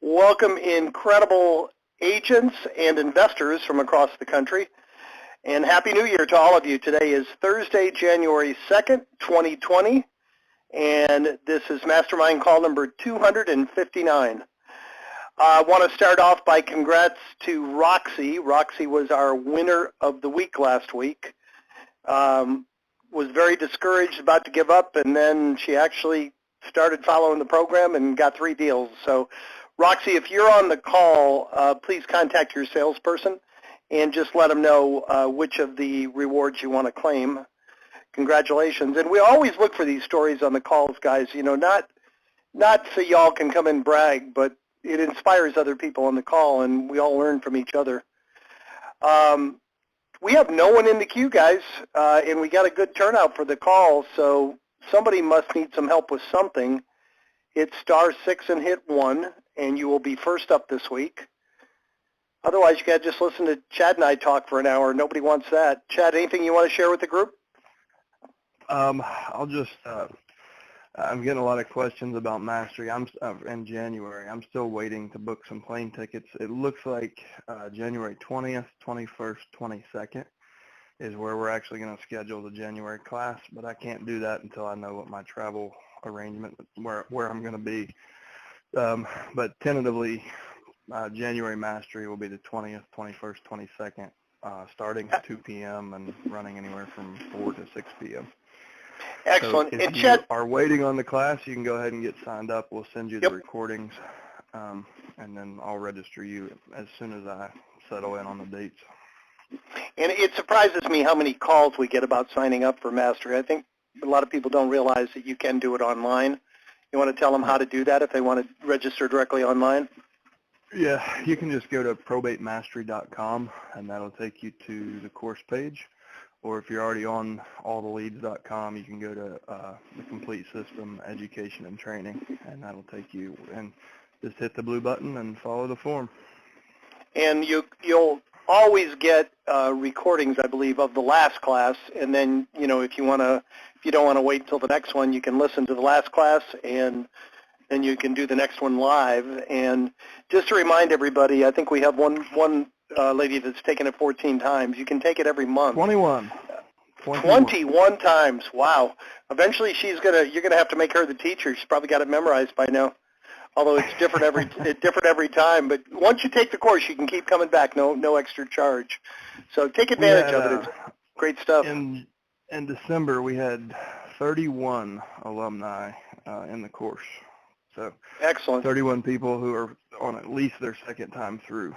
Welcome incredible agents and investors from across the country. And Happy New Year to all of you. Today is Thursday, January 2nd, 2020. And this is Mastermind call number 259. I want to start off by congrats to Roxy. Roxy was our winner of the week last week. Was very discouraged, about to give up, and then she actually started following the program and got 3 deals. So, Roxy, if you're on the call, please contact your salesperson and just let them know which of the rewards you want to claim. Congratulations. And we always look for these stories on the calls, guys. You know, not so y'all can come and brag, but it inspires other people on the call, and we all learn from each other. We have no one in the queue, guys, and we got a good turnout for the call, so somebody must need some help with something. Hit *6 and hit 1, and you will be first up this week. Otherwise, you got to just listen to Chad and I talk for an hour. Nobody wants that. Chad, anything you want to share with the group? I'll just, I'm getting a lot of questions about Mastery. I'm in January. I'm still waiting to book some plane tickets. It looks like January 20th, 21st, 22nd is where we're actually going to schedule the January class, but I can't do that until I know what my travel arrangement, where I'm going to be. But tentatively, January Mastery will be the 20th, 21st, 22nd, starting at 2 p.m. and running anywhere from 4 to 6 p.m. Excellent. So if you are waiting on the class, you can go ahead and get signed up. We'll send you the recordings, and then I'll register you as soon as I settle in on the dates. And it surprises me how many calls we get about signing up for Mastery. I think a lot of people don't realize that you can do it online. You want to tell them how to do that if they want to register directly online? Yeah, you can just go to probatemastery.com, and that'll take you to the course page. Or if you're already on alltheleads.com, you can go to the complete system, education and training, and that'll take you, and just hit the blue button and follow the form. And you'll always get recordings, I believe, of the last class, and then, you know, if you don't want to wait until the next one, you can listen to the last class, and then you can do the next one live. And just to remind everybody, I think we have one lady that's taken it 14 times. You can take it every month. 21 times. Wow. Eventually you're gonna have to make her the teacher. She's probably got it memorized by now. Although it's different every time. But once you take the course, you can keep coming back. No extra charge. So take advantage of it. It's great stuff. In December, we had 31 alumni in the course. So excellent. 31 people who are on at least their second time through.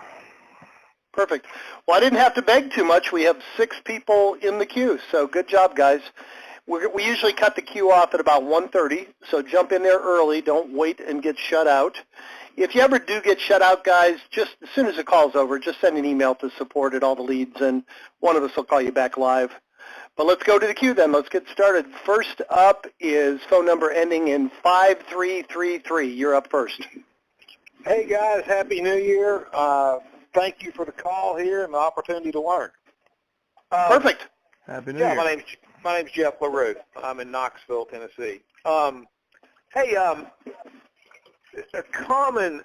Perfect. Well, I didn't have to beg too much. We have 6 people in the queue, so good job, guys. We usually cut the queue off at about 1:30, so jump in there early. Don't wait and get shut out. If you ever do get shut out, guys, just as soon as the call's over, just send an email to support at All the Leads, and one of us will call you back live. But let's go to the queue then. Let's get started. First up is phone number ending in 5333. You're up first. Hey, guys. Happy New Year. Thank you for the call here and the opportunity to learn. Perfect. Happy New Year. My name's Jeff LaRue. I'm in Knoxville, Tennessee. Hey, a common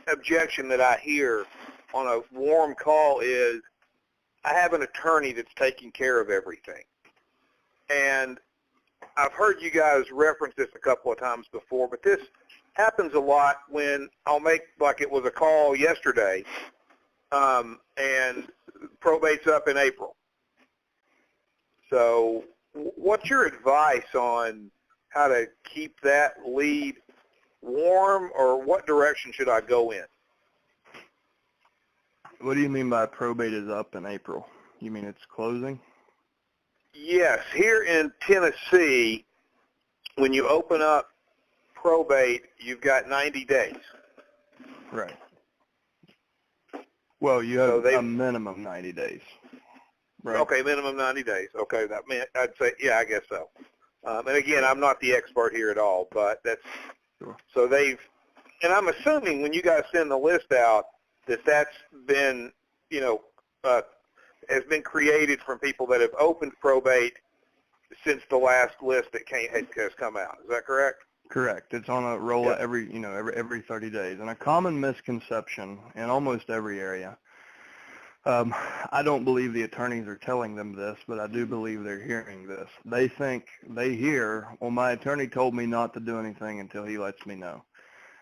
objection that I hear on a warm call is, I have an attorney that's taking care of everything. And I've heard you guys reference this a couple of times before, but this happens a lot when I'll make, like it was a call yesterday, and probate's up in April. So what's your advice on how to keep that lead warm, or what direction should I go in? What do you mean by probate is up in April? You mean it's closing? Yes. Here in Tennessee, when you open up probate, you've got 90 days. Right. Well, you have a minimum 90 days. Right. Okay, minimum 90 days. Okay, that meant I'd say, yeah, I guess so. And again, I'm not the expert here at all, but that's sure. So and I'm assuming when you guys send the list out that's been, has been created from people that have opened probate since the last list that has come out. Is that correct? Correct. It's on a roll every 30 days. And a common misconception in almost every area, I don't believe the attorneys are telling them this, but I do believe they're hearing this. They hear, well, my attorney told me not to do anything until he lets me know.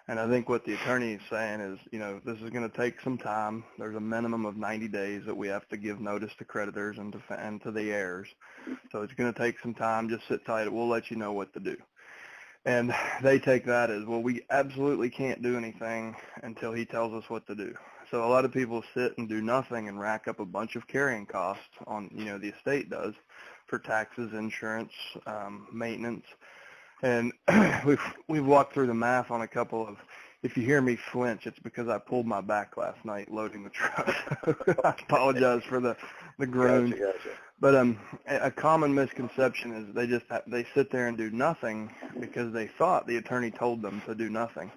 And I think what the attorney is saying is, this is going to take some time. There's a minimum of 90 days that we have to give notice to creditors and to the heirs. So it's going to take some time. Just sit tight. We'll let you know what to do. And they take that as, well, we absolutely can't do anything until he tells us what to do. So a lot of people sit and do nothing and rack up a bunch of carrying costs on, the estate does, for taxes, insurance, maintenance. And we've walked through the math on a couple of, if you hear me flinch, it's because I pulled my back last night loading the truck. I apologize for the groan. Gotcha. But a common misconception is they sit there and do nothing because they thought the attorney told them to do nothing.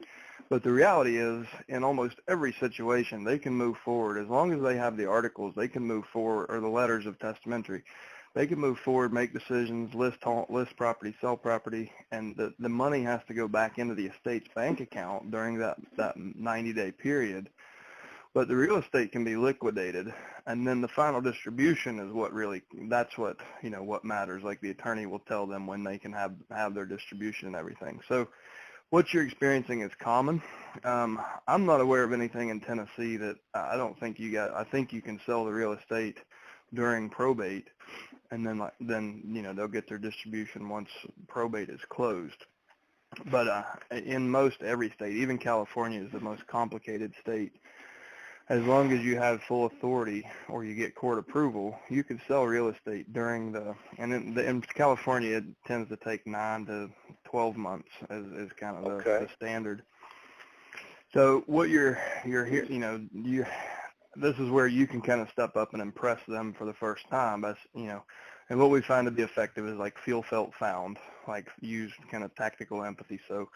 But the reality is, in almost every situation, they can move forward. As long as they have the articles, they can move forward, or the letters of testamentary. They can move forward, make decisions, list property, sell property, and the money has to go back into the estate's bank account during that 90-day period. But the real estate can be liquidated, and then the final distribution is what matters. Like the attorney will tell them when they can have their distribution and everything. So what you're experiencing is common. I'm not aware of anything in Tennessee that I don't think you got. I think you can sell the real estate during probate, and then they'll get their distribution once probate is closed. But in most every state, even California is the most complicated state. As long as you have full authority or you get court approval, you can sell real estate during in California it tends to take 9 to 12 months is kind of the standard. So what you're here, this is where you can kind of step up and impress them for the first time. And what we find to be effective is like feel, felt, found, like use kind of tactical empathy. So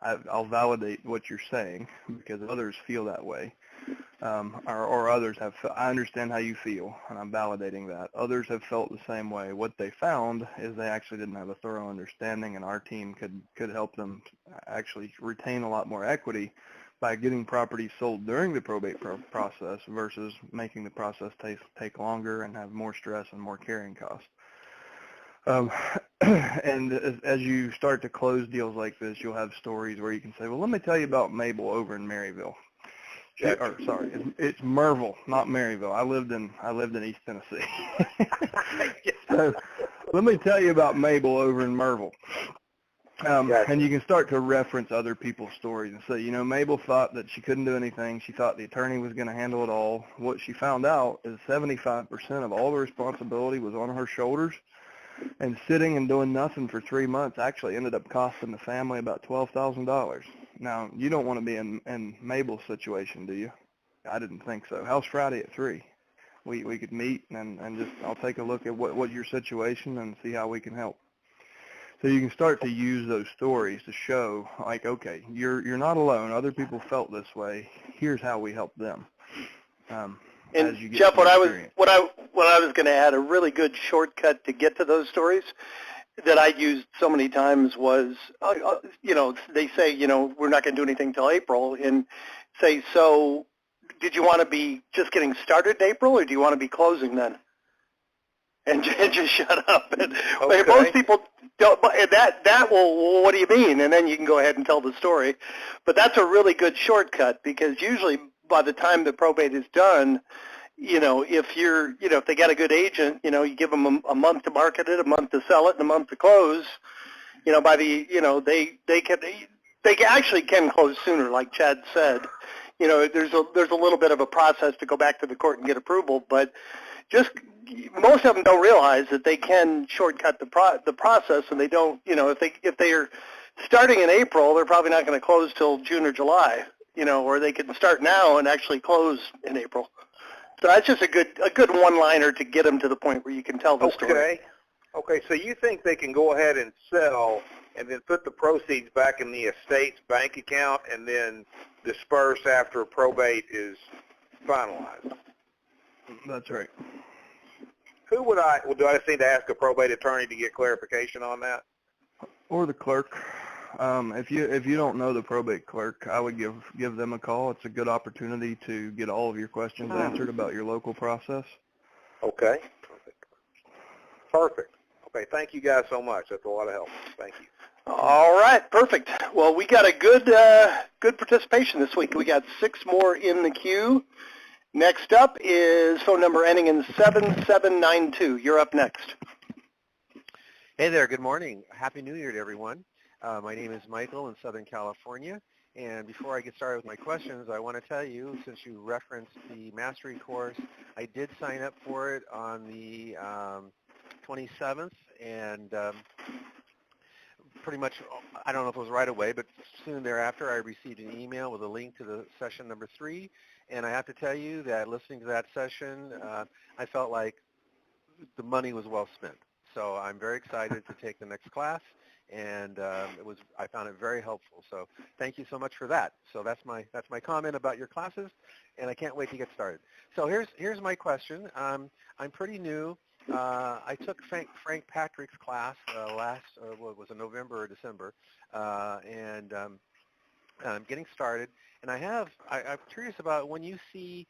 I'll validate what you're saying because others feel that way. Or others have, I understand how you feel, and I'm validating that. Others have felt the same way. What they found is they actually didn't have a thorough understanding, and our team could help them actually retain a lot more equity by getting properties sold during the probate process versus making the process take longer and have more stress and more carrying costs. And as you start to close deals like this, you'll have stories where you can say, well, let me tell you about Mabel over in Maryville. It's Merville, not Maryville. I lived in East Tennessee. So let me tell you about Mabel over in Merville. And you can start to reference other people's stories and say, Mabel thought that she couldn't do anything. She thought the attorney was going to handle it all. What she found out is 75% of all the responsibility was on her shoulders. And sitting and doing nothing for 3 months actually ended up costing the family about $12,000. Now, you don't want to be in Mabel's situation, do you? I didn't think so. How's Friday at 3? We could meet and just I'll take a look at what your situation and see how we can help. So you can start to use those stories to show, like, okay, you're not alone. Other people felt this way. Here's how we help them. And Jeff, what I was going to add, a really good shortcut to get to those stories that I used so many times was, they say, we're not going to do anything till April, and say, so did you want to be just getting started in April, or do you want to be closing then? And just shut up. And most people don't. That will. What do you mean? And then you can go ahead and tell the story. But that's a really good shortcut because usually by the time the probate is done, if they got a good agent, you give them a month to market it, a month to sell it, and a month to close. They actually can close sooner, like Chad said. There's a little bit of a process to go back to the court and get approval, but just most of them don't realize that they can shortcut the process, and they don't. If they are starting in April, they're probably not going to close till June or July. Or they can start now and actually close in April. So that's just a good one-liner to get them to the point where you can tell the story. Okay. So you think they can go ahead and sell and then put the proceeds back in the estate's bank account and then disperse after probate is finalized? That's right. Do I just need to ask a probate attorney to get clarification on that? Or the clerk. If you don't know the probate clerk, I would give them a call. It's a good opportunity to get all of your questions answered about your local process. Okay. Perfect. Okay, thank you guys so much. That's a lot of help. Thank you. All right, perfect. Well, we got a good participation this week. We got 6 more in the queue. Next up is phone number ending in 7792. You're up next. Hey there, good morning. Happy New Year to everyone. My name is Michael in Southern California, and before I get started with my questions, I want to tell you, since you referenced the Mastery course, I did sign up for it on the 27th, and pretty much, I don't know if it was right away, but soon thereafter I received an email with a link to the session number 3, and I have to tell you that listening to that session, I felt like the money was well spent. So I'm very excited to take the next class, and I found it very helpful. So thank you so much for that. So that's my comment about your classes, and I can't wait to get started. So here's my question. I'm pretty new. I took Frank Patrick's class what was it, November or December, and I'm getting started. And I'm curious about when you see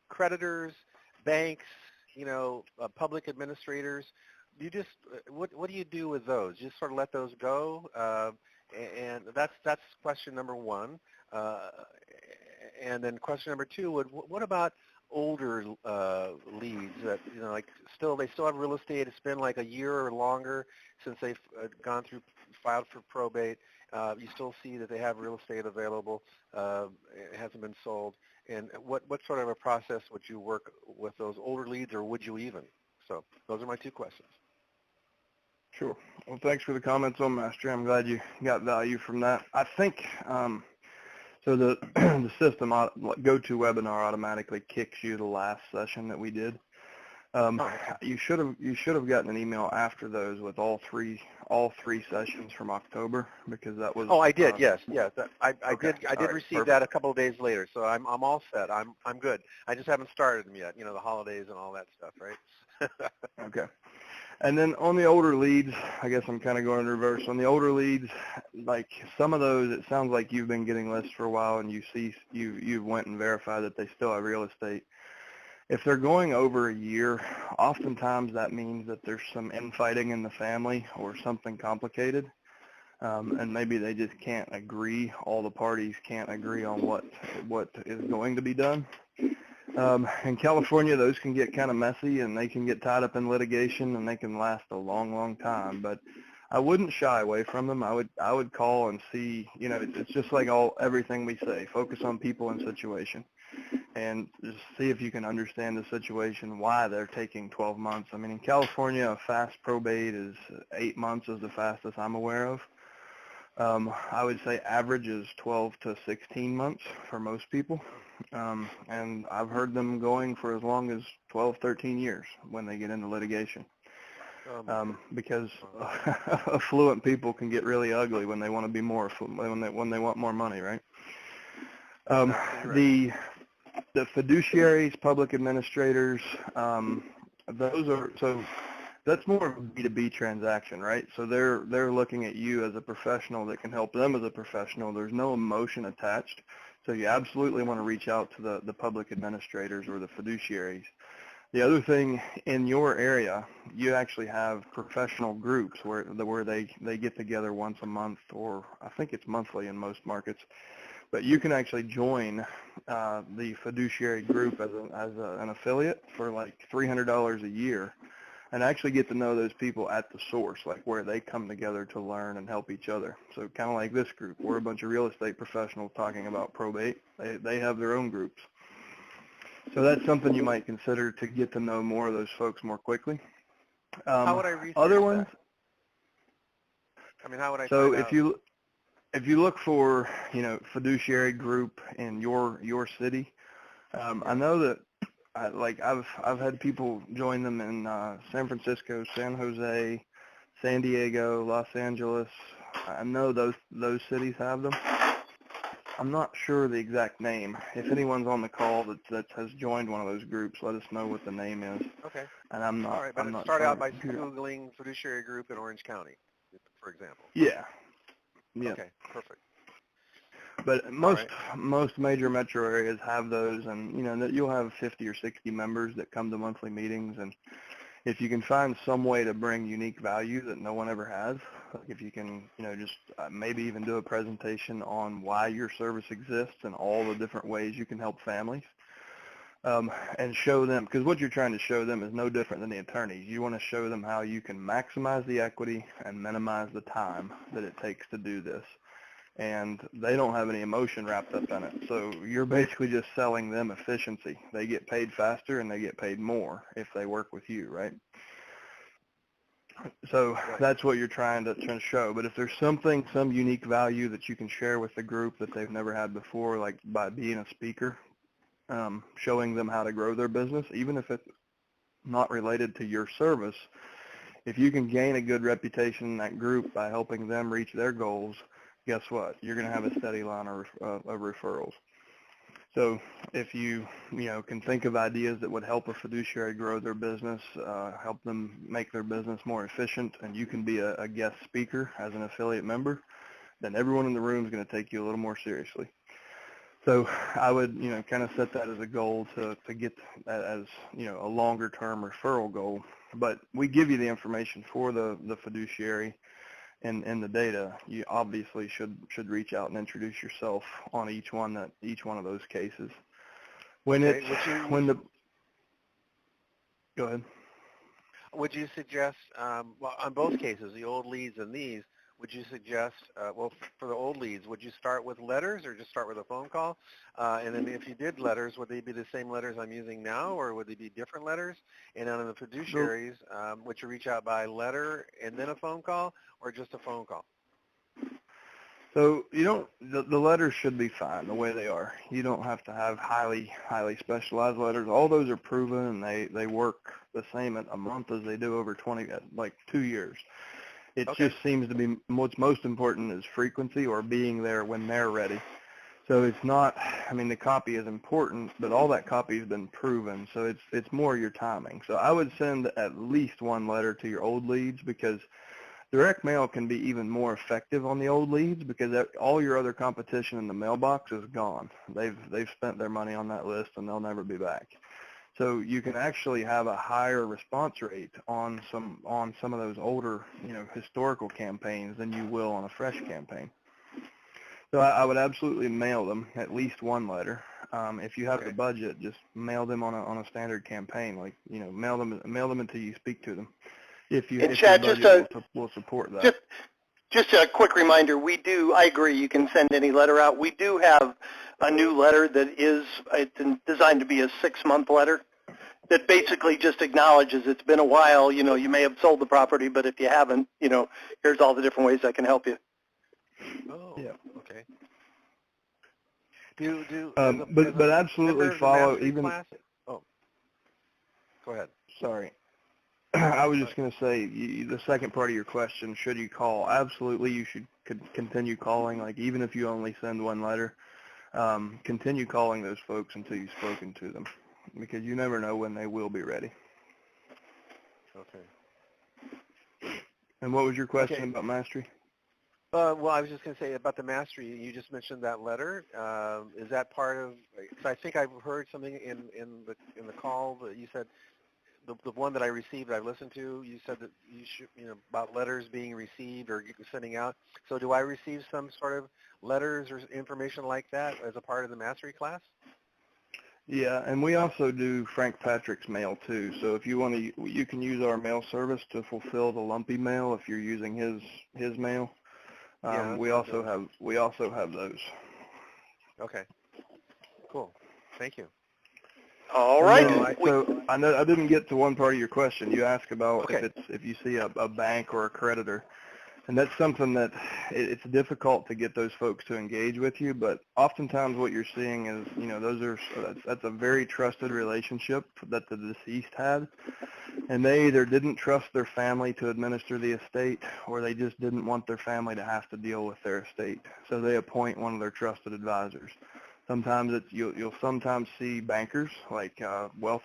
creditors, banks, public administrators, you just what do you do with those? You just sort of let those go, and that's question number 1. And then question number 2 what about older leads that they still have real estate? It's been like a year or longer since they've filed for probate. You still see that they have real estate available. It hasn't been sold. And what sort of a process would you work with those older leads, or would you even? So those are my 2 questions. Sure. Well, thanks for the comments on Mastery. I'm glad you got value from that. I think so. The the system GoToWebinar automatically kicks you the last session that we did. You should have gotten an email after those with all three sessions from October, because that was. Oh, I did. Yes. I Okay. I did receive that a couple of days later, so I'm all set. I'm good. I just haven't started them yet. The holidays and all that stuff, right? Okay. And then on the older leads, I guess I'm kind of going in reverse. On the older leads, like some of those, it sounds like you've been getting lists for a while, and you went and verified that they still have real estate. If they're going over a year, oftentimes that means that there's some infighting in the family or something complicated, and maybe they just can't agree. All the parties can't agree on what is going to be done. In California, those can get kind of messy, and they can get tied up in litigation, and they can last a long, long time. But I wouldn't shy away from them. I would call and see. It's just like everything we say. Focus on people and situation, and just see if you can understand the situation, why they're taking 12 months. I mean, in California, a fast probate is 8 months is the fastest I'm aware of. I would say average is 12 to 16 months for most people. And I've heard them going for as long as 12, 13 years when they get into litigation. Because affluent people can get really ugly when they want to be more when they want more money, right? The fiduciaries, public administrators, those are that's more of a B2B transaction, right? So they're looking at you as a professional that can help them as a professional. There's no emotion attached. So you absolutely want to reach out to the public administrators or the fiduciaries. The other thing, in your area, you actually have professional groups where they get together once a month, or I think it's monthly in most markets. But you can actually join the fiduciary group as an affiliate for like $300 a year, and actually get to know those people at the source, like where they come together to learn and help each other. So kind of like this group. We're a bunch of real estate professionals talking about probate. They have their own groups. So that's something you might consider to get to know more of those folks more quickly. How would I research other ones? That? I mean, how would I So find out? if you look for, fiduciary group in your city, I know that I've had people join them in San Francisco, San Jose, San Diego, Los Angeles. I know those cities have them. I'm not sure the exact name. If anyone's on the call that has joined one of those groups, let us know what the name is. Okay. And I'm not. All right, but I'm not start out by sure. Googling fiduciary group in Orange County. for example. Yeah. Yeah. Okay, perfect. But most major metro areas have those, and that you'll have 50 or 60 members that come to monthly meetings, and if you can find some way to bring unique value that no one ever has, like if you can, just maybe even do a presentation on why your service exists and all the different ways you can help families, and show them, because what you're trying to show them is no different than the attorneys. You want to show them how you can maximize the equity and minimize the time that it takes to do this. And they don't have any emotion wrapped up in it. So you're basically just selling them efficiency. They get paid faster and they get paid more if they work with you, right? So that's what you're trying to show. But if there's some unique value that you can share with the group that they've never had before, like by being a speaker, showing them how to grow their business, even if it's not related to your service, if you can gain a good reputation in that group by helping them reach their goals, guess what? You're going to have a steady line of referrals. So if you can think of ideas that would help a fiduciary grow their business, help them make their business more efficient, and you can be a guest speaker as an affiliate member, then everyone in the room is going to take you a little more seriously. So I would kind of set that as a goal to get that as a longer term referral goal. But we give you the information for the fiduciary. And the data, you obviously should reach out and introduce yourself on each one of those cases. Go ahead. Would you suggest, well, on both cases, the old leads and these, would you suggest, well, for the old leads, would you start with letters or just start with a phone call? And then if you did letters, would they be the same letters I'm using now, or would they be different letters? And on the fiduciaries, would you reach out by letter and then a phone call, or just a phone call? So the letters should be fine the way they are. You don't have to have highly specialized letters. All those are proven, and they work the same at a month as they do over 2 years. It just seems to be what's most important is frequency, or being there when they're ready. So it's not, the copy is important, but all that copy has been proven. So it's more your timing. So I would send at least one letter to your old leads, because direct mail can be even more effective on the old leads, because all your other competition in the mailbox is gone. They've spent their money on that list and they'll never be back. So you can actually have a higher response rate on some of those older, historical campaigns than you will on a fresh campaign. So I would absolutely mail them at least one letter. If you have the budget, just mail them on a standard campaign, like mail them until you speak to them. If your budget will support that. Just a quick reminder, I agree, you can send any letter out. We do have a new letter that is designed to be a 6-month letter that basically just acknowledges it's been a while. You may have sold the property, but if you haven't, here's all the different ways I can help you. Oh, yeah. Okay. But absolutely follow even. Class? Oh, go ahead. Sorry. I was just going to say, the second part of your question, should you call? Absolutely, you should continue calling. Like, even if you only send one letter, continue calling those folks until you've spoken to them, because you never know when they will be ready. Okay. And what was your question about Mastery? Well, I was just going to say about the Mastery. You just mentioned that letter. Is that part of? Cause I think I've heard something in the call that you said. The one that I received, I listened to, you said that you should, about letters being received or sending out. So do I receive some sort of letters or information like that as a part of the Mastery class? Yeah, and we also do Frank Patrick's mail too. So if you want to, you can use our mail service to fulfill the lumpy mail if you're using his mail. We also have those. Okay. Cool. Thank you. All right. So I know I didn't get to one part of your question. You asked about if you see a bank or a creditor, and that's something that it's difficult to get those folks to engage with you. But oftentimes, what you're seeing is that's a very trusted relationship that the deceased had, and they either didn't trust their family to administer the estate, or they just didn't want their family to have to deal with their estate. So they appoint one of their trusted advisors. Sometimes you'll sometimes see bankers like Wells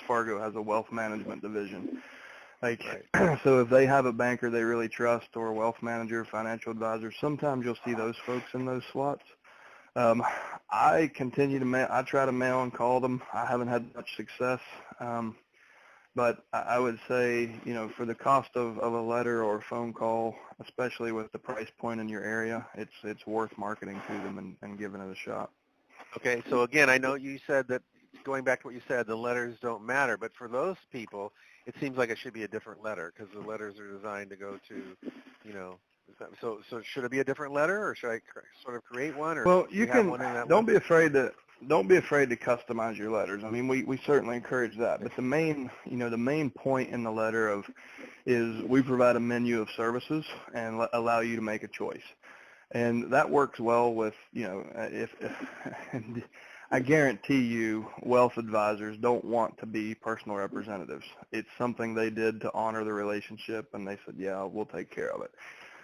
Fargo has a wealth management division. Like, Right. so if they have a banker they really trust or a wealth manager, financial advisor, sometimes you'll see those folks in those slots. I continue to mail. I try to mail and call them. I haven't had much success. But I would say, you know, for the cost of a letter or a phone call, especially with the price point in your area, it's worth marketing to them and giving it a shot. Okay, so again, I know you said that, going back to what you said, the letters don't matter, but for those people, it seems like it should be a different letter because the letters are designed to go to, you know, so should it be a different letter, or should I sort of create one, or Well, do you you have can, one in that don't list? be afraid to customize your letters. I mean, we certainly encourage that, but the main point in the letter is we provide a menu of services and allow you to make a choice. And that works well with, you know, if I guarantee you wealth advisors don't want to be personal representatives. It's something they did to honor the relationship, and they said, yeah, we'll take care of it.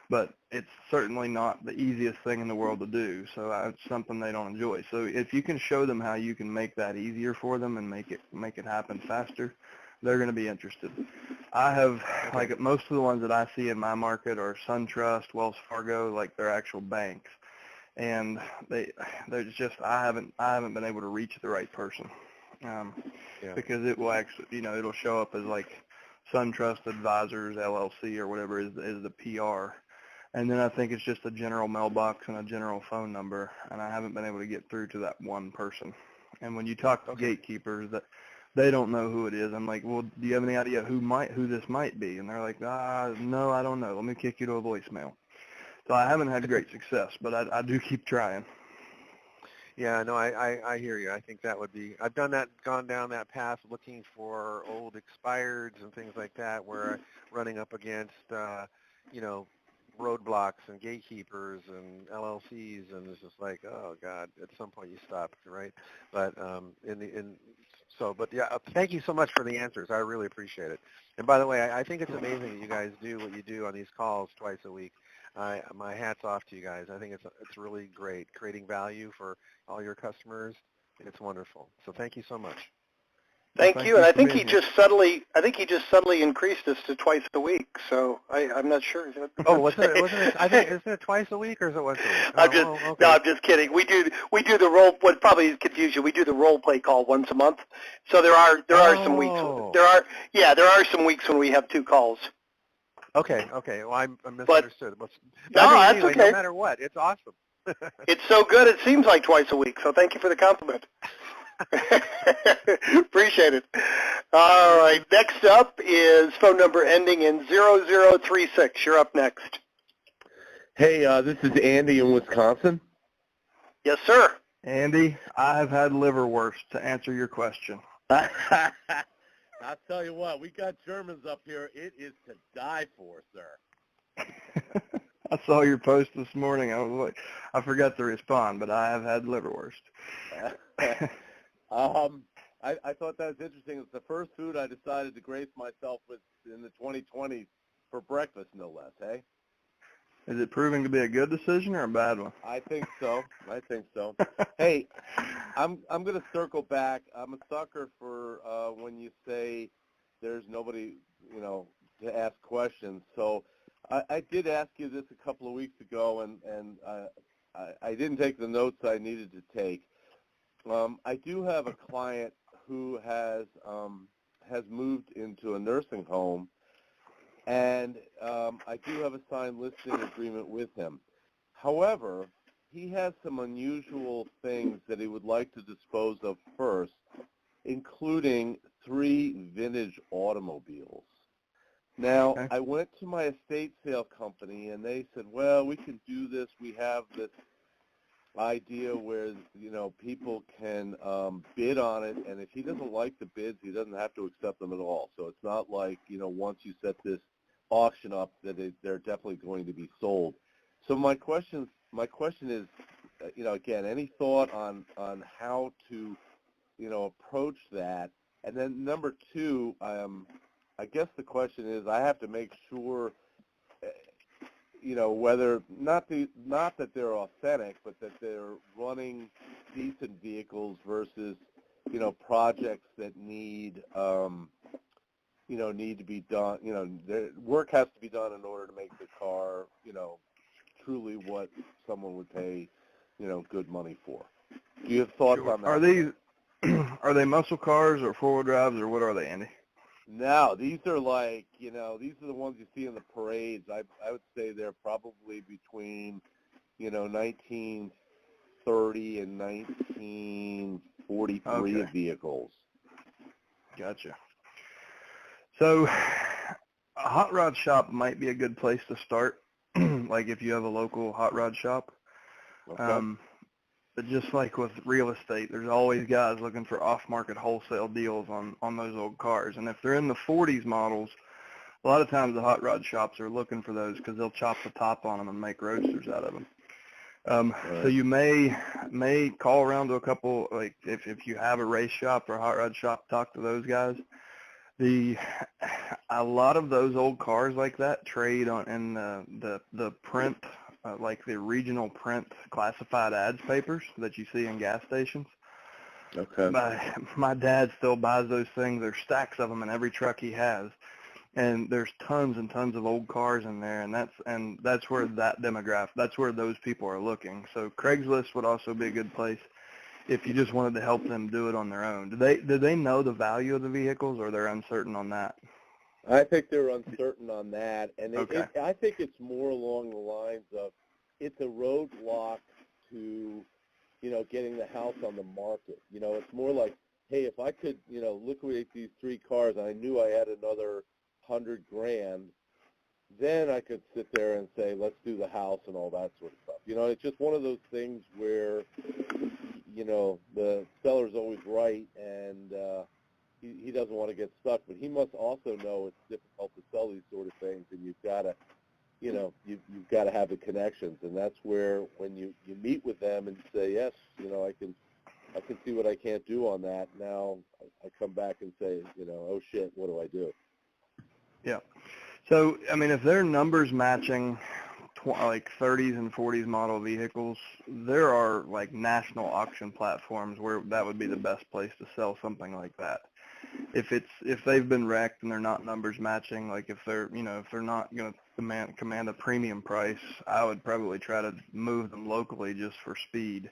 But it's certainly not the easiest thing in the world to do, so it's something they don't enjoy. So if you can show them how you can make that easier for them and make it happen faster, they're going to be interested. I have, like most of the ones that I see in my market are SunTrust, Wells Fargo, like they're actual banks, and they're just I haven't been able to reach the right person because it will actually, you know, it'll show up as like SunTrust Advisors LLC or whatever is the PR. And then I think it's just a general mailbox and a general phone number, and I haven't been able to get through to that one person. And when you talk to gatekeepers, that they don't know who it is. I'm like, well, do you have any idea who this might be? And they're like, no, I don't know. Let me kick you to a voicemail. So I haven't had great success, but I do keep trying. Yeah, no, I hear you. I think that would be, I've gone down that path looking for old expireds and things like that where I'm running up against, you know, roadblocks and gatekeepers and LLCs, and it's just like, oh God, at some point you stop, right? But but yeah, thank you so much for the answers. I really appreciate it. And by the way, I think it's amazing that you guys do what you do on these calls twice a week. My hat's off to you guys. I think it's really great, creating value for all your customers. It's wonderful. So thank you so much. Thank you. And I think he just subtly increased this to twice a week. So I'm not sure. Oh, wasn't it? I think isn't it twice a week or is it once a week? No, I'm just kidding. We do the role. What probably confuses you? We do the role play call once a month. So there are some weeks. There are some weeks when we have two calls. Okay. Well, I misunderstood. No, that's okay. No matter what, it's awesome. It's so good. It seems like twice a week. So thank you for the compliment. Appreciate it. All right. Next up is phone number ending in 0036. You're up next. Hey, this is Andy in Wisconsin. Yes, sir. Andy, I have had liverwurst to answer your question. I'll tell you what, we got Germans up here. It is to die for, sir. I saw your post this morning. I forgot to respond, but I have had liverwurst. I thought that was interesting. It's the first food I decided to grace myself with in the 2020s for breakfast, no less, hey? Is it proving to be a good decision or a bad one? I think so. Hey, I'm going to circle back. I'm a sucker for when you say there's nobody, you know, to ask questions. So I did ask you this a couple of weeks ago, and I didn't take the notes I needed to take. I do have a client who has moved into a nursing home, and I do have a signed listing agreement with him. However, he has some unusual things that he would like to dispose of first, including 3 vintage automobiles. Now, okay. I went to my estate sale company, and they said, well, we can do this. We have this idea where, you know, people can bid on it, and if he doesn't like the bids, he doesn't have to accept them at all. So it's not like, you know, once you set this auction up that they're definitely going to be sold. So my question is, you know, again, any thought on how to, you know, approach that? And then number 2, I guess the question is, I have to make sure, you know, whether not that they're authentic, but that they're running decent vehicles versus, you know, projects that need, need to be done. Work has to be done in order to make the car, truly what someone would pay, good money for. Do you have thoughts on that? Are they muscle cars or four-wheel drives, or what are they, Andy? No, these are like, these are the ones you see in the parades. I would say they're probably between, 1930 and 1943 vehicles. Gotcha. So a hot rod shop might be a good place to start, like if you have a local hot rod shop. Okay. But just like with real estate, there's always guys looking for off-market wholesale deals on those old cars. And if they're in the 40s models, a lot of times the hot rod shops are looking for those because they'll chop the top on them and make roadsters out of them. Right. So you may call around to a couple, like if you have a race shop or a hot rod shop, talk to those guys. A lot of those old cars like that trade on in the print, like the regional print classified ads papers that you see in gas stations. Okay. My dad still buys those things. There's stacks of them in every truck he has, and there's tons and tons of old cars in there, and that's where that demographic, that's where those people are looking. So Craigslist would also be a good place if you just wanted to help them do it on their own. Do they know the value of the vehicles, or they're uncertain on that? I think they're uncertain on that, and Okay. I think it's more along the lines of it's a roadblock to, getting the house on the market. It's more like, hey, if I could, liquidate these three cars and I knew I had another $100,000, then I could sit there and say, let's do the house and all that sort of stuff. It's just one of those things where, the seller's always right, and he doesn't want to get stuck, but he must also know it's difficult to sell these sort of things, and you've got to, you've got to have the connections, and that's where when you meet with them and say, yes, I can see what I can't do on that. Now I come back and say, oh shit, what do I do? Yeah. So, I mean, if they're numbers matching like 30s and 40s model vehicles, there are like national auction platforms where that would be the best place to sell something like that. If they've been wrecked and they're not numbers matching, like if they're not going to command a premium price, I would probably try to move them locally just for speed.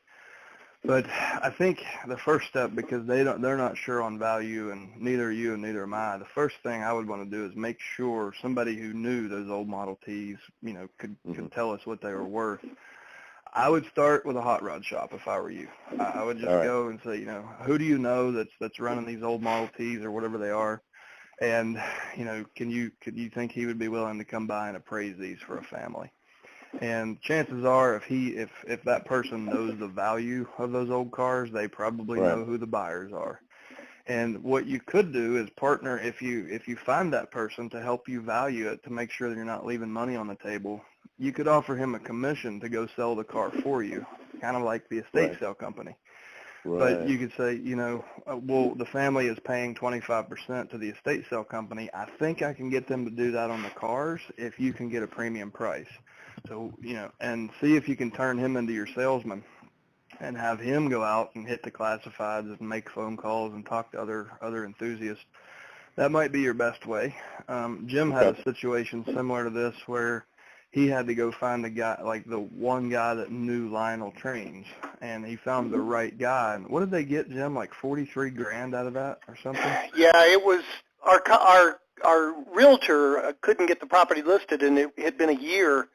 But I think the first step, because they're not sure on value, and neither are you and neither am I, the first thing I would want to do is make sure somebody who knew those old Model Ts, could tell us what they were worth. I would start with a hot rod shop if I were you. I would just go and say, who do you know that's running these old Model Ts or whatever they are, and could you think he would be willing to come by and appraise these for a family? And chances are, if that person knows the value of those old cars, they probably know who the buyers are. And what you could do is partner, if you find that person to help you value it, to make sure that you're not leaving money on the table, you could offer him a commission to go sell the car for you, kind of like the estate sale company. Right. But you could say, well, the family is paying 25% to the estate sale company. I think I can get them to do that on the cars if you can get a premium price. So, and see if you can turn him into your salesman and have him go out and hit the classifieds and make phone calls and talk to other enthusiasts. That might be your best way. Jim had a situation similar to this where he had to go find the guy, like the one guy that knew Lionel Trains, and he found the right guy. And what did they get, Jim? Like $43,000 out of that or something? Yeah, it was our realtor couldn't get the property listed, and it had been a year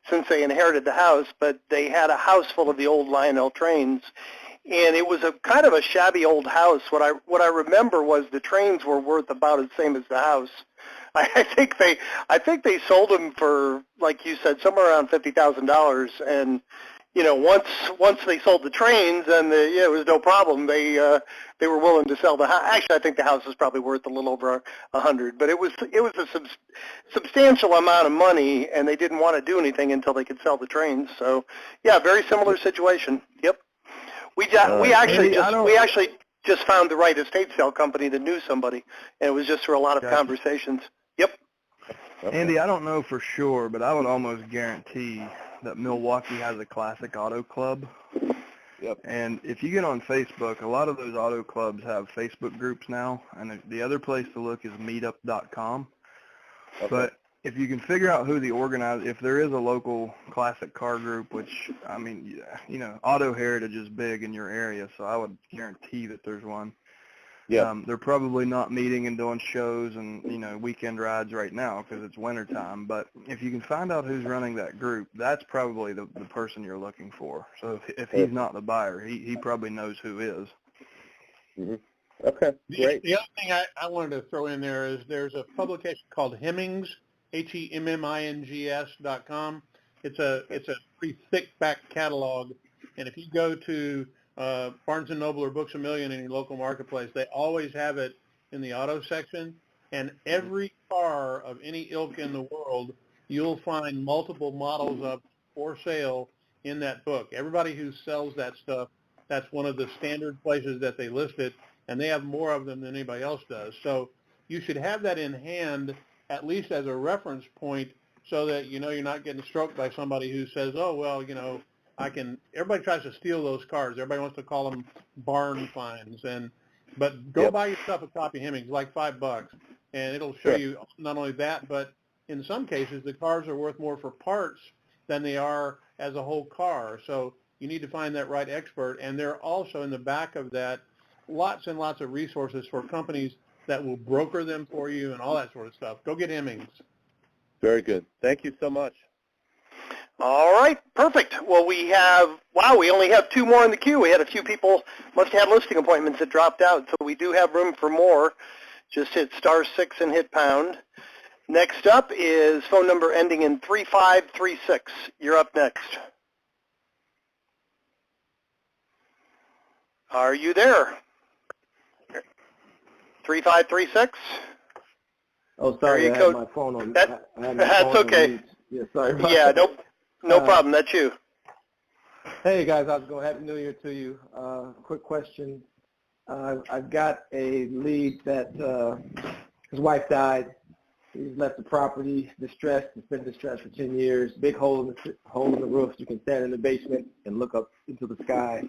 since they inherited the house, but they had a house full of the old Lionel Trains, and it was a kind of a shabby old house. What I remember was the trains were worth about the same as the house. I think they sold them for, like you said, somewhere around $50,000, and once they sold the trains, then it was no problem. They were willing to sell the house. Actually, I think the house is probably worth a little over $100,000, but it was a substantial amount of money, and they didn't want to do anything until they could sell the trains. So, yeah, very similar situation. Yep. We actually just found the right estate sale company that knew somebody, and it was just through a lot of conversations. Yep. Andy, I don't know for sure, but I would almost guarantee that Milwaukee has a classic auto club. Yep. And if you get on Facebook, a lot of those auto clubs have Facebook groups now, and the other place to look is meetup.com. Okay. But if you can figure out who the organizer, if there is a local classic car group, which, I mean, you know, Auto Heritage is big in your area, so I would guarantee that there's one. Yeah. They're probably not meeting and doing shows and, you know, weekend rides right now because it's wintertime. But if you can find out who's running that group, that's probably the person you're looking for. So if he's not the buyer, he probably knows who is. Mm-hmm. Okay, great. The other thing I wanted to throw in there is there's a publication called Hemmings, HEMMINGS.com. It's a pretty thick back catalog, and if you go to Barnes & Noble or Books A Million in your local marketplace, they always have it in the auto section, and every car of any ilk in the world, you'll find multiple models of for sale in that book. Everybody who sells that stuff, that's one of the standard places that they list it, and they have more of them than anybody else does. So you should have that in hand at least as a reference point so that you know you're not getting stroked by somebody who says, oh, well, you know, everybody tries to steal those cars. Everybody wants to call them barn finds. But go buy yourself a copy of Hemmings, like $5, and it'll show you not only that, but in some cases the cars are worth more for parts than they are as a whole car. So you need to find that right expert. And there are also in the back of that lots and lots of resources for companies that will broker them for you and all that sort of stuff. Go get Hemmings. Very good. Thank you so much. All right, perfect. Well, we only have 2 more in the queue. We had a few people, must have had listing appointments that dropped out, so we do have room for more. Just hit *6 and hit pound. Next up is phone number ending in 3536. You're up next. Are you there? 3536? Oh, sorry, I had my phone on. That's okay. Yeah, sorry. Yeah, no problem. That's you. Hey, guys, how's it going? Happy New Year to you. Quick question. I've got a lead that his wife died. He's left the property distressed. It's been distressed for 10 years. Big hole in the roof. You can stand in the basement and look up into the sky.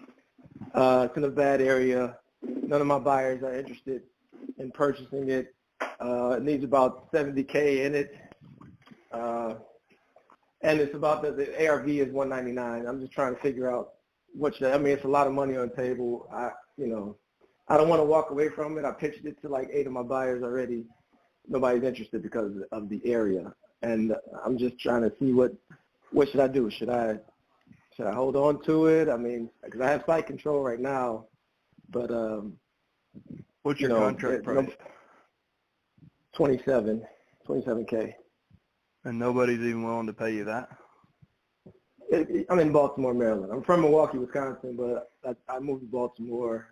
It's in a bad area. None of my buyers are interested in purchasing it. It needs about $70K in it. And it's about the ARV is $199. I'm just trying to figure out it's a lot of money on the table. I don't want to walk away from it. I pitched it to like 8 of my buyers already. Nobody's interested because of the area. And I'm just trying to see what should I do? Should I hold on to it? I mean, because I have site control right now, but what's your contract price? 27K. And nobody's even willing to pay you that? I'm in Baltimore, Maryland. I'm from Milwaukee, Wisconsin, but I moved to Baltimore.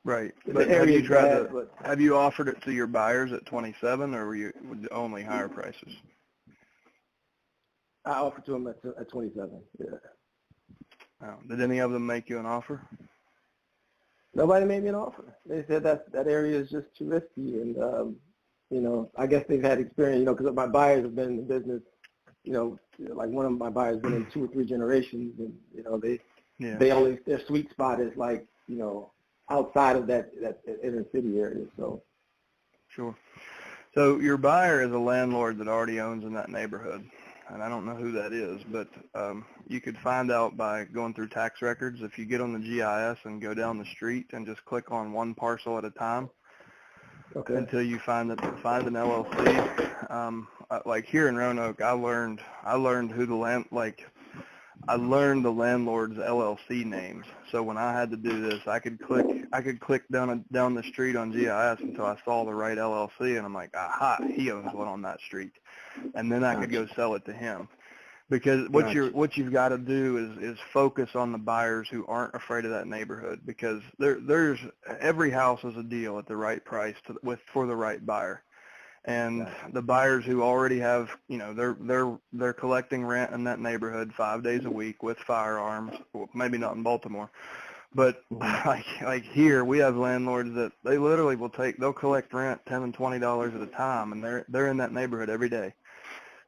Right. But have you offered it to your buyers at 27, or were you only higher prices? I offered to them at 27. Yeah. Oh, did any of them make you an offer? Nobody made me an offer. They said that area is just too risky, and I guess they've had experience, because my buyers have been in the business, like one of my buyers has been in 2 or 3 generations, and their sweet spot is like, outside of that inner city area. So. Sure. So your buyer is a landlord that already owns in that neighborhood, and I don't know who that is, but you could find out by going through tax records. If you get on the GIS and go down the street and just click on one parcel at a time, okay, until you find an LLC. Like here in Roanoke, I learned who I learned the landlord's LLC names. So when I had to do this, I could click down the street on GIS until I saw the right LLC, and I'm like, aha, he owns one on that street, and then I could go sell it to him. Because what you've got to do is focus on the buyers who aren't afraid of that neighborhood, because there's every house is a deal at the right price for the right buyer. And the buyers who already have, they're collecting rent in that neighborhood 5 days a week with firearms. Well, maybe not in Baltimore, but like here we have landlords that they literally they'll collect rent $10 and $20 at a time, and they're in that neighborhood every day.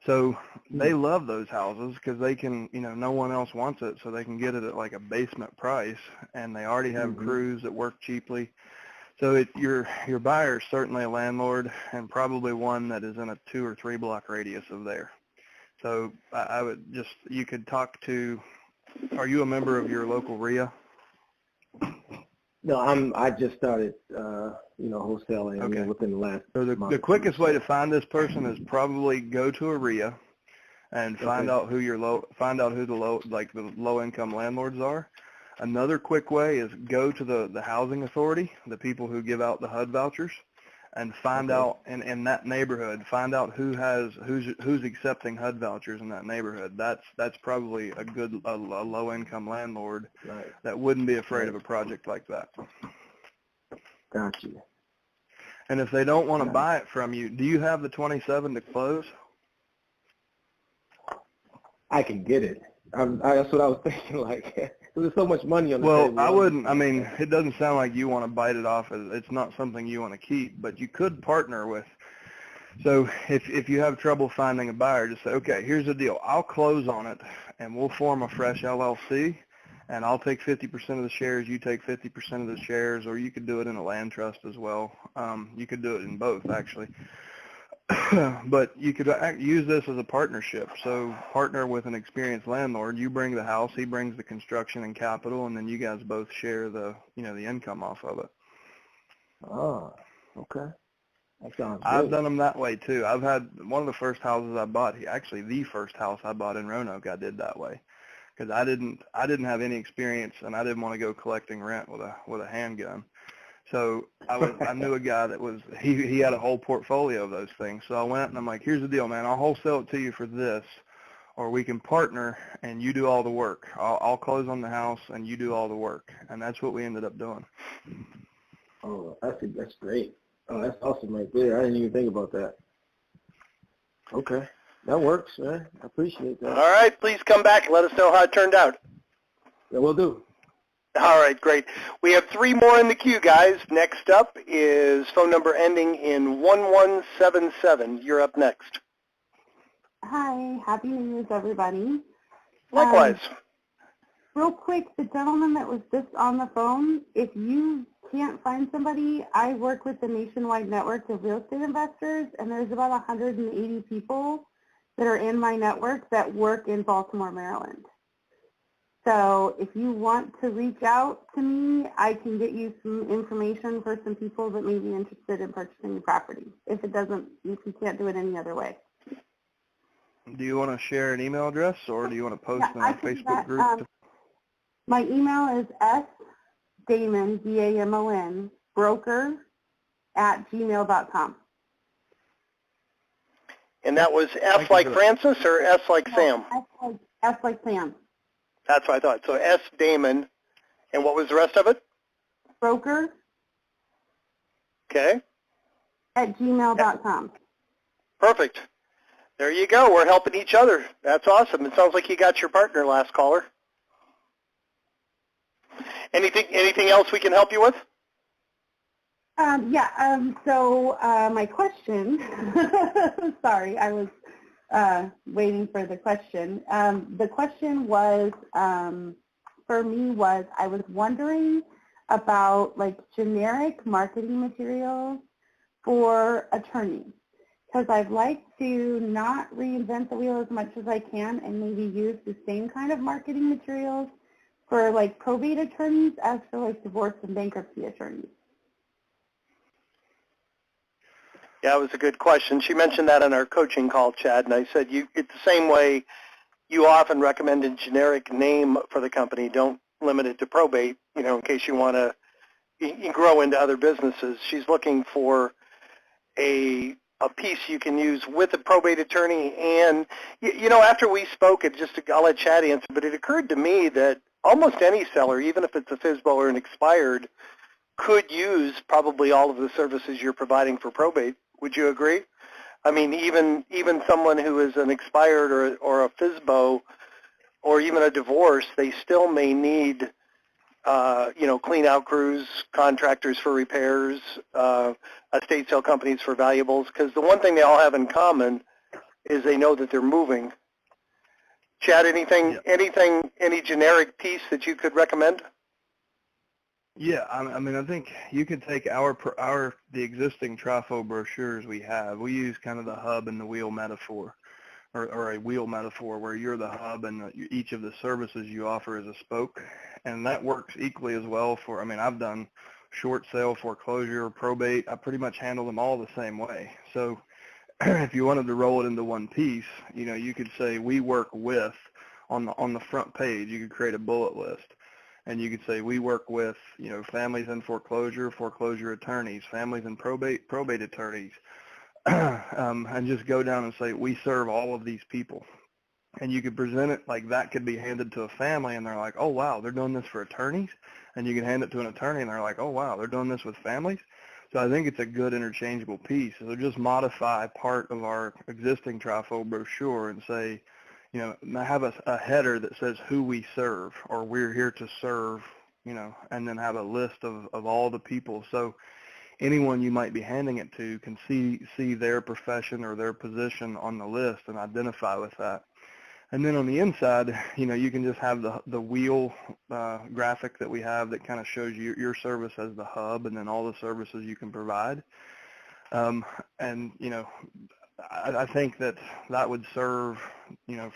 So they love those houses because they can, no one else wants it, so they can get it at like a basement price, and they already have crews that work cheaply. So your buyer is certainly a landlord, and probably one that is in a 2 or 3 block radius of there. So I would you could talk to, are you a member of your local RIA? No, I just started, wholesaling within the last month. The quickest way to find this person is probably go to a RIA and find out who the low income landlords are. Another quick way is go to the housing authority, the people who give out the HUD vouchers, and find out in that neighborhood, find out who's accepting HUD vouchers in that neighborhood. That's probably a low income landlord that wouldn't be afraid of a project like that. Gotcha. And if they don't want to buy it from you, do you have the 27 to close? I can get it. That's what I was thinking. Like, there's so much money on the table. table. Well, I wouldn't. I mean, it doesn't sound like you want to bite it off. It's not something you want to keep, but you could partner with. So if you have trouble finding a buyer, just say, okay, here's the deal. I'll close on it, and we'll form a fresh LLC, and I'll take 50% of the shares. You take 50% of the shares, or you could do it in a land trust as well. You could do it in both, actually. But you could use this as a partnership. So partner with an experienced landlord. You bring the house, he brings the construction and capital, and then you guys both share the income off of it. Oh, okay. That sounds good. I've done them that way too. I've had one of the first houses I bought. Actually, the first house I bought in Roanoke, I did that way because I didn't have any experience, and I didn't want to go collecting rent with a handgun. So I knew a guy that he had a whole portfolio of those things. So I went and I'm like, here's the deal, man. I'll wholesale it to you for this, or we can partner and you do all the work. I'll close on the house and you do all the work. And that's what we ended up doing. Oh, that's great. Oh, that's awesome right there. I didn't even think about that. Okay. That works, man. I appreciate that. All right. Please come back and let us know how it turned out. Yeah, we'll do. All right, great. We have 3 more in the queue, guys. Next up is phone number ending in 1177. You're up next. Hi. Happy New Year's, everybody. Likewise. Real quick, the gentleman that was just on the phone, if you can't find somebody, I work with the nationwide network of real estate investors, and there's about 180 people that are in my network that work in Baltimore, Maryland. So if you want to reach out to me, I can get you some information for some people that may be interested in purchasing the property, if you can't do it any other way. Do you want to share an email address, or do you want to post in our Facebook group? My email is sdamon, D-A-M-O-N, broker @gmail.com. And that was F like Francis or S like Sam? S like Sam. That's what I thought. So S. Damon. And what was the rest of it? Broker. Okay. @gmail.com. Perfect. There you go. We're helping each other. That's awesome. It sounds like you got your partner, last caller. Anything else we can help you with? So my question, sorry, I was waiting for the question. The question was, for me I was wondering about like generic marketing materials for attorneys, because I'd like to not reinvent the wheel as much as I can and maybe use the same kind of marketing materials for like probate attorneys as for like divorce and bankruptcy attorneys. Yeah, it was a good question. She mentioned that in our coaching call, Chad, and I said it's the same way you often recommend a generic name for the company. Don't limit it to probate, in case you want to grow into other businesses. She's looking for a piece you can use with a probate attorney. And, after we spoke, I'll let Chad answer, but it occurred to me that almost any seller, even if it's a FSBO or an expired, could use probably all of the services you're providing for probate. Would you agree? I mean, even someone who is an expired or a FSBO or even a divorce, they still may need, clean out crews, contractors for repairs, estate sale companies for valuables, because the one thing they all have in common is they know that they're moving. Chad, any generic piece that you could recommend? Yeah, I mean, I think you could take the existing TRIFO brochures we have. We use kind of the hub and the wheel metaphor, or a wheel metaphor, where you're the hub and each of the services you offer is a spoke, and that works equally as well for. I mean, I've done short sale, foreclosure, probate. I pretty much handle them all the same way. So if you wanted to roll it into one piece, you could say we work with on the front page. You could create a bullet list. And you could say we work with, families in foreclosure, foreclosure attorneys, families in probate attorneys, and just go down and say we serve all of these people. And you could present it like that could be handed to a family, and they're like, oh, wow, they're doing this for attorneys? And you can hand it to an attorney, and they're like, oh, wow, they're doing this with families? So I think it's a good interchangeable piece. So just modify part of our existing TRIFO brochure and say, have a header that says who we serve, or we're here to serve, and then have a list of all the people. So anyone you might be handing it to can see their profession or their position on the list and identify with that. And then on the inside, you can just have the wheel graphic that we have that kind of shows you your service as the hub and then all the services you can provide. I think that would serve,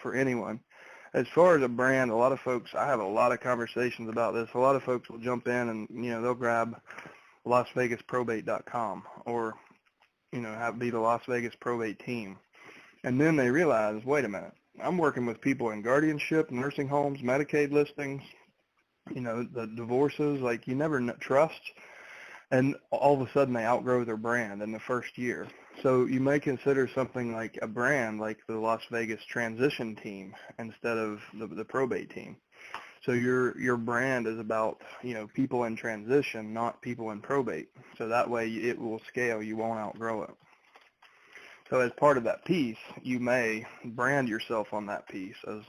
for anyone. As far as a brand, a lot of folks, I have a lot of conversations about this. A lot of folks will jump in and, they'll grab LasVegasProbate.com or, be the Las Vegas Probate team. And then they realize, wait a minute, I'm working with people in guardianship, nursing homes, Medicaid listings, the divorces, like you never trust. And all of a sudden they outgrow their brand in the first year. So you may consider something like a brand like the Las Vegas transition team instead of the probate team. So your brand is about, people in transition, not people in probate. So that way it will scale. You won't outgrow it. So as part of that piece, you may brand yourself on that piece as,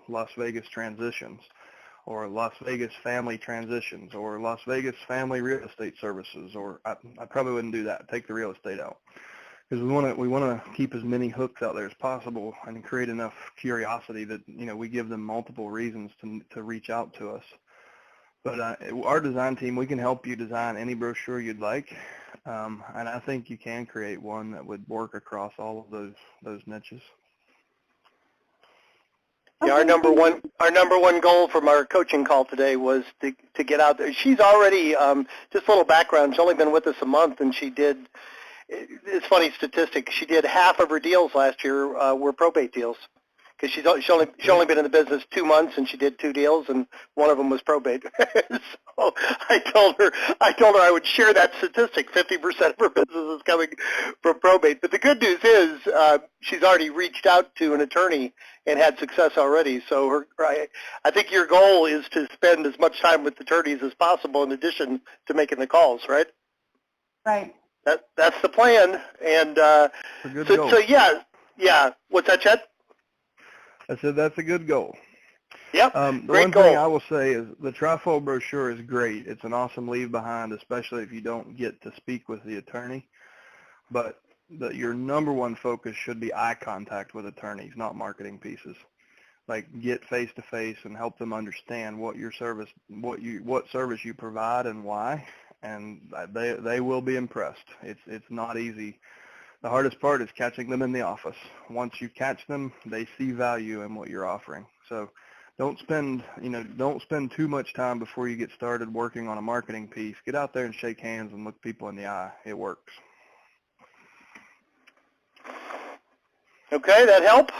Las Vegas Transitions, or Las Vegas Family Transitions, or Las Vegas Family Real Estate Services, or I probably wouldn't do that. Take the real estate out, because we want to keep as many hooks out there as possible and create enough curiosity that we give them multiple reasons to reach out to us. But our design team, we can help you design any brochure you'd like, and I think you can create one that would work across all of those niches. Yeah, our number one goal from our coaching call today was to get out there. She's already, just a little background, she's only been with us a month, and she did, it's funny statistic, she did half of her deals last year were probate deals, because she's only been in the business 2 months, and she did 2 deals, and one of them was probate. So I told her I would share that statistic. 50% of her business is coming from probate. But the good news is she's already reached out to an attorney and had success already. So I think your goal is to spend as much time with attorneys as possible in addition to making the calls, right? Right. That's the plan. And so yeah. What's that, Chet? I said that's a good goal. Yep, the great one goal. thing I will say is the TRIFO brochure is great. It's an awesome leave behind, especially if you don't get to speak with the attorney. But your number one focus should be eye contact with attorneys, not marketing pieces. Like get face to face and help them understand what service you provide and why, and they will be impressed. It's not easy. The hardest part is catching them in the office. Once you catch them, they see value in what you're offering. So don't spend too much time before you get started working on a marketing piece. Get out there and shake hands and look people in the eye. It works. Okay, that help?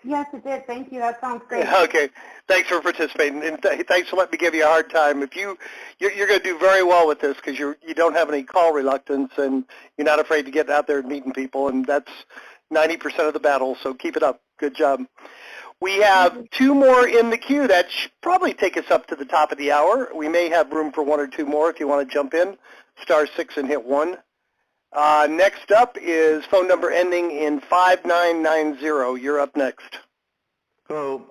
Yes, it did. Thank you. That sounds great. Okay. Thanks for participating, and thanks for letting me give you a hard time. If you're going to do very well with this because you don't have any call reluctance and you're not afraid to get out there and meeting people, and that's 90% of the battle. So keep it up. Good job. We have 2 more in the queue. That should probably take us up to the top of the hour. We may have room for 1 or 2 more if you want to jump in. *6 and hit 1. Next up is phone number ending in 5990. You're up next. So,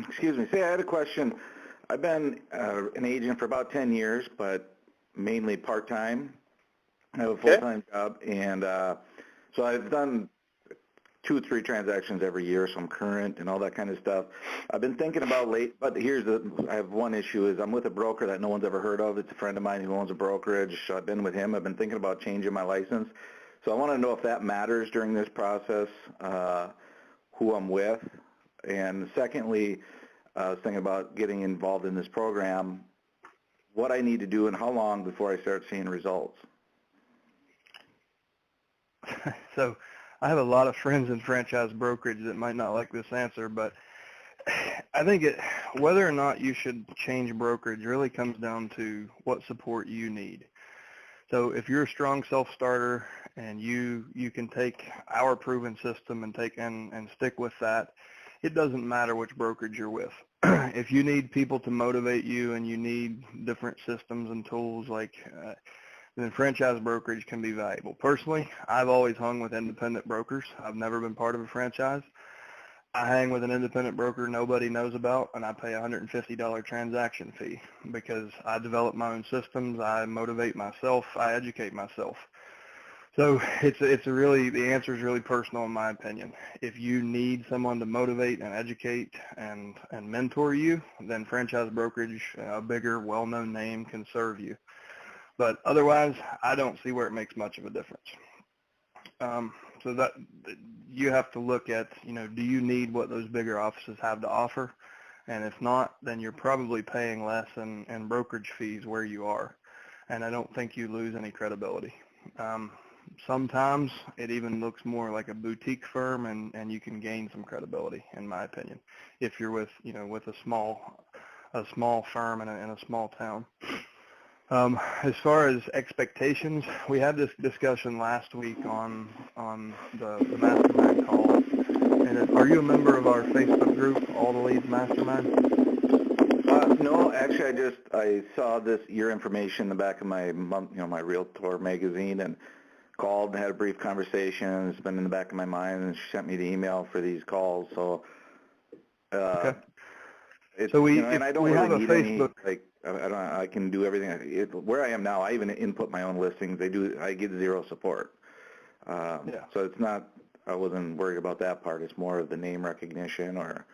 excuse me. Say, I had a question. I've been an agent for about 10 years, but mainly part-time. I have a full-time job, and So I've done 2 or 3 transactions every year, so I'm current and all that kind of stuff. I've been thinking about but I have one issue is I'm with a broker that no one's ever heard of. It's a friend of mine who owns a brokerage. So I've been with him. I've been thinking about changing my license. So I want to know if that matters during this process, who I'm with. And secondly, I was thinking about getting involved in this program, what I need to do and how long before I start seeing results. So I have a lot of friends in franchise brokerage that might not like this answer, but I think whether or not you should change brokerage really comes down to what support you need. So if you're a strong self-starter and you can take our proven system and stick with that, it doesn't matter which brokerage you're with. If you need people to motivate you and you need different systems and tools, then franchise brokerage can be valuable. Personally, I've always hung with independent brokers. I've never been part of a franchise. I hang with an independent broker nobody knows about, and I pay a $150 transaction fee because I develop my own systems, I motivate myself, I educate myself. So the answer is really personal in my opinion. If you need someone to motivate and educate and mentor you, then franchise brokerage, a bigger, well-known name, can serve you. But otherwise, I don't see where it makes much of a difference. So that you have to look at, do you need what those bigger offices have to offer? And if not, then you're probably paying less in brokerage fees where you are. And I don't think you lose any credibility. Sometimes it even looks more like a boutique firm, and you can gain some credibility, in my opinion, if you're with a small firm in a small town. As far as expectations, we had this discussion last week on the Mastermind call. And are you a member of our Facebook group, All the Leads Mastermind? No, actually, I saw your information in the back of my my Realtor magazine and called and had a brief conversation. It's been in the back of my mind, and she sent me the email for these calls. So, okay. So and I don't really need Facebook. I can do everything. Where I am now, I even input my own listings. I get zero support. So it's not. I wasn't worried about that part. It's more of the name recognition, or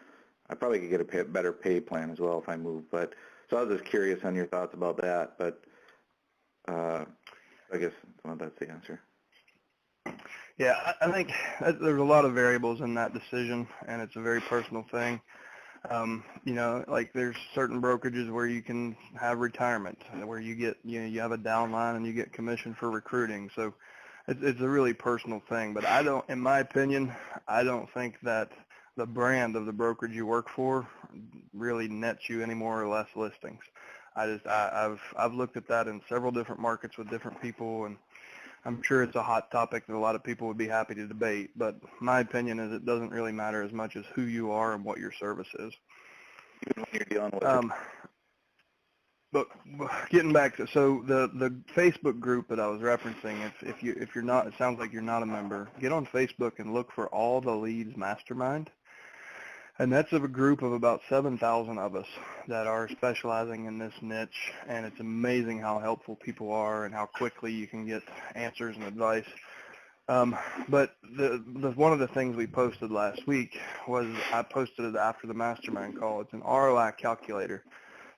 I probably could get a better pay plan as well if I move. But so I was just curious on your thoughts about that. But I guess that's the answer. Yeah, I think there's a lot of variables in that decision, and it's a very personal thing. There's certain brokerages where you can have retirement, where you get, you have a downline and you get commission for recruiting. So it's a really personal thing. But in my opinion, I don't think that the brand of the brokerage you work for really nets you any more or less listings. I've looked at that in several different markets with different people, and I'm sure it's a hot topic that a lot of people would be happy to debate, but my opinion is it doesn't really matter as much as who you are and what your service is. Even when you're dealing with But getting back to the Facebook group that I was referencing, if you're not, it sounds like you're not a member, get on Facebook and look for All the Leads Mastermind. And that's a group of about 7,000 of us that are specializing in this niche, and it's amazing how helpful people are and how quickly you can get answers and advice. But one of the things we posted last week was I posted it after the Mastermind call. It's an ROI calculator.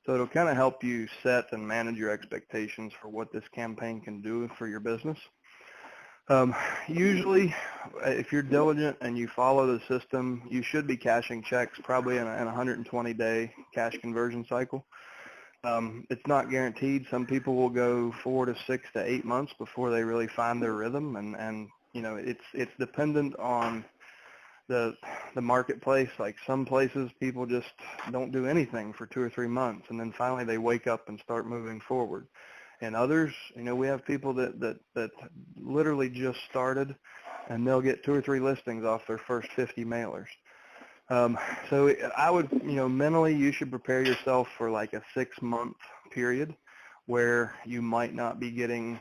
So it'll kind of help you set and manage your expectations for what this campaign can do for your business. Usually, if you're diligent and you follow the system, you should be cashing checks probably in a 120-day cash conversion cycle. It's not guaranteed. Some people will go 4 to 6 to 8 months before they really find their rhythm, and it's dependent on the marketplace. Like some places, people just don't do anything for 2 or 3 months, and then finally they wake up and start moving forward. And others, we have people that literally just started, and they'll get 2 or 3 listings off their first 50 mailers. So I would, mentally you should prepare yourself for like a 6-month period where you might not be getting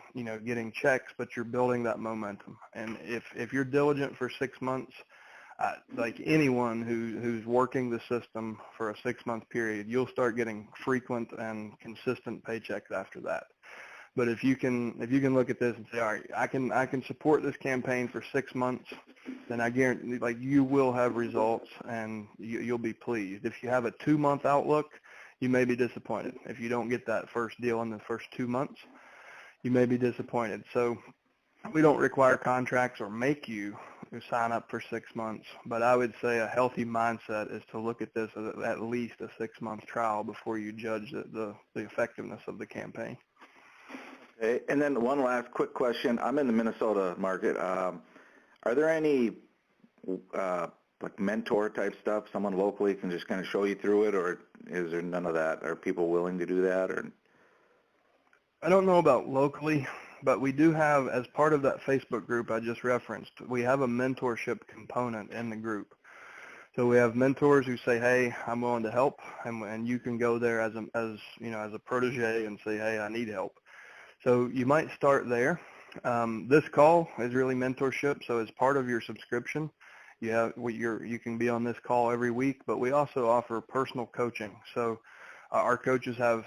checks, but you're building that momentum. And if you're diligent for 6 months, like anyone who's working the system for a 6-month period, you'll start getting frequent and consistent paychecks after that. But if you can look at this and say, all right, I can support this campaign for 6 months, then I guarantee, like, you will have results and you'll be pleased. If you have a 2-month outlook, you may be disappointed. If you don't get that first deal in the first 2 months, you may be disappointed. So we don't require contracts or make you sign up for 6 months, but I would say a healthy mindset is to look at this as at least a 6-month trial before you judge the effectiveness of the campaign. Okay. And then one last quick question. I'm in the Minnesota market. Are there any like mentor type stuff? Someone locally can just kind of show you through it, or is there none of that? Are people willing to do that? Or I don't know about locally, but we do have, as part of that Facebook group I just referenced, we have a mentorship component in the group. So we have mentors who say, hey, I'm willing to help, and you can go there as a protege and say, hey, I need help. So you might start there. This call is really mentorship. So as part of your subscription, you can be on this call every week, but we also offer personal coaching. So our coaches have,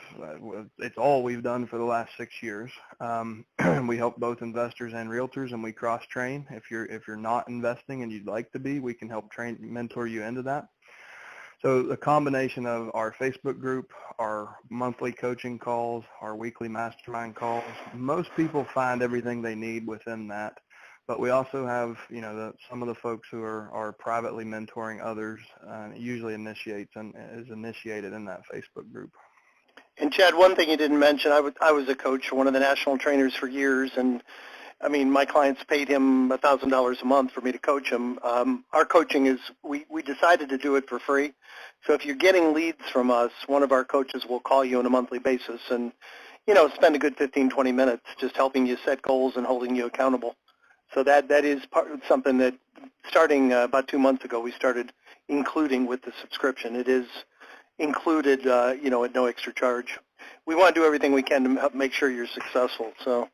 it's all we've done for the last 6 years. We help both investors and realtors, and we cross-train. If you're not investing and you'd like to be, we can help mentor you into that. So the combination of our Facebook group, our monthly coaching calls, our weekly mastermind calls, most people find everything they need within that. But we also have, some of the folks who are privately mentoring others, usually is initiated in that Facebook group. And Chad, one thing you didn't mention, I was a coach for one of the national trainers for years, and I mean, my clients paid him $1,000 a month for me to coach him. Our coaching is, we decided to do it for free. So if you're getting leads from us, one of our coaches will call you on a monthly basis and, spend a good 15, 20 minutes just helping you set goals and holding you accountable. So that is something that starting about 2 months ago, we started including with the subscription. It is included, at no extra charge. We want to do everything we can to make sure you're successful. So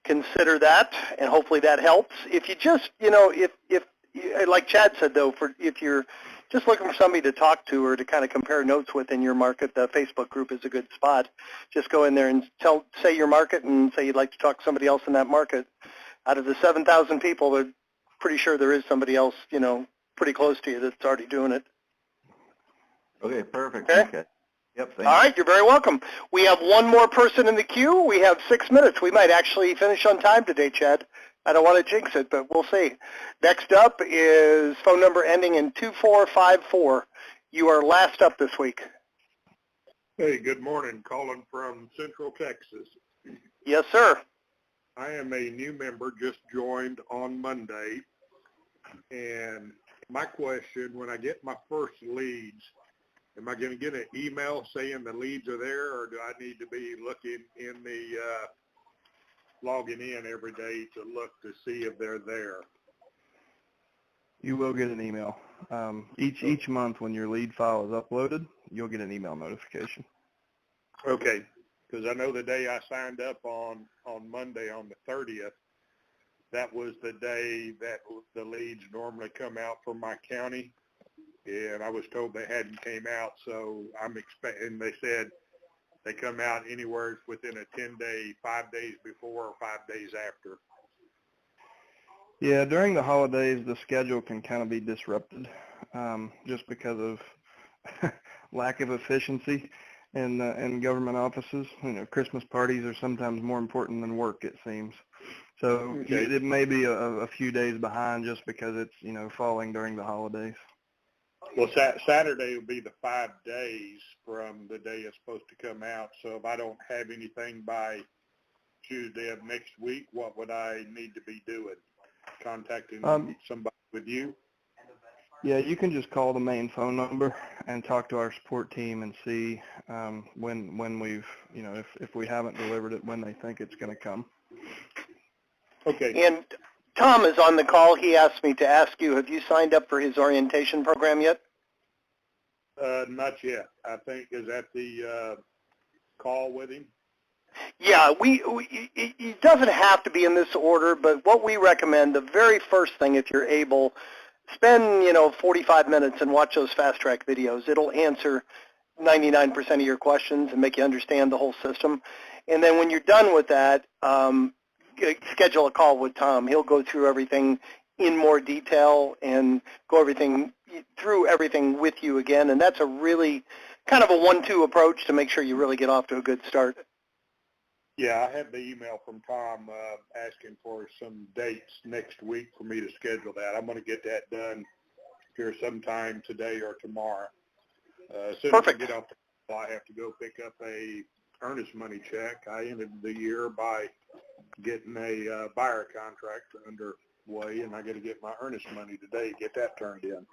consider that, and hopefully that helps. If you just, if like Chad said, though, if you're just looking for somebody to talk to or to kind of compare notes with in your market, the Facebook group is a good spot. Just go in there and say your market and say you'd like to talk to somebody else in that market. Out of the 7,000 people, they're pretty sure there is somebody else, pretty close to you that's already doing it. okay, perfect. Okay. Yep. All right, you're very welcome. We have one more person in the queue. We have 6 minutes. We might actually finish on time today, Chad. I don't want to jinx it, but we'll see. Next up is phone number ending in 2454. You are last up this week. Hey, good morning. Calling from Central Texas. Yes, sir. I am a new member, just joined on Monday. And my question, when I get my first leads, am I going to get an email saying the leads are there, or do I need to be looking in the logging in every day to look to see if they're there? You will get an email. Each month when your lead file is uploaded, you'll get an email notification. Okay, because I know the day I signed up on Monday, on the 30th, that was the day that the leads normally come out from my county. And I was told they hadn't came out, so I'm expecting, they said they come out anywhere within a 10-day, 5 days before or 5 days after. Yeah, during the holidays, the schedule can kind of be disrupted just because of lack of efficiency in government offices. Christmas parties are sometimes more important than work, it seems. So okay. It may be a few days behind just because it's, falling during the holidays. Well, Saturday will be the 5 days from the day it's supposed to come out. So if I don't have anything by Tuesday of next week, what would I need to be doing? Contacting somebody with you? Yeah, you can just call the main phone number and talk to our support team and see when we've, if we haven't delivered it, when they think it's going to come. Okay. And Tom is on the call. He asked me to ask you, have you signed up for his orientation program yet? Not yet. I think, is that the call with him? Yeah, it doesn't have to be in this order, but what we recommend, the very first thing, if you're able, spend, 45 minutes and watch those fast track videos. It'll answer 99% of your questions and make you understand the whole system. And then when you're done with that, schedule a call with Tom. He'll go through everything in more detail and go through everything with you again. And that's a really kind of a 1-2 approach to make sure you really get off to a good start. Yeah, I had the email from Tom asking for some dates next week for me to schedule that. I'm going to get that done here sometime today or tomorrow. As soon Perfect. as I get off the call, I have to go pick up a earnest money check. I ended the year by getting a buyer contract underway, and I got to get my earnest money today, get that turned in.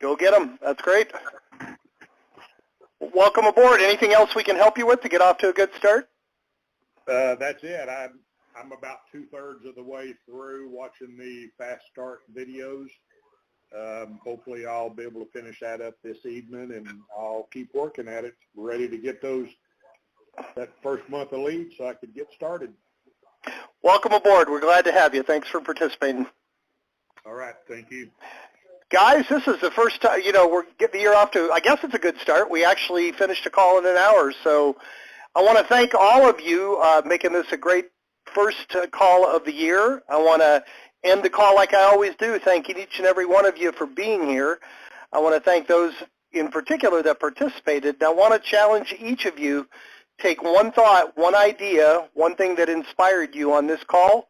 Go get them. That's great. Welcome aboard. Anything else we can help you with to get off to a good start? That's it. I'm about 2/3 of the way through watching the fast start videos. Hopefully I'll be able to finish that up this evening, and I'll keep working at it, ready to get that first month of leads so I could get started. Welcome aboard. We're glad to have you. Thanks for participating. All right. Thank you. Guys, this is the first time, we're getting the year off to, I guess it's a good start. We actually finished a call in an hour, so I want to thank all of you making this a great first call of the year. I want to end the call like I always do, thanking each and every one of you for being here. I want to thank those in particular that participated. And I want to challenge each of you, take one thought, one idea, one thing that inspired you on this call,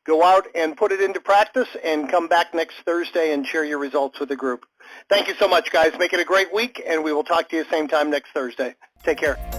go out and put it into practice, and come back next Thursday and share your results with the group. Thank you so much, guys. Make it a great week, and we will talk to you same time next Thursday. Take care.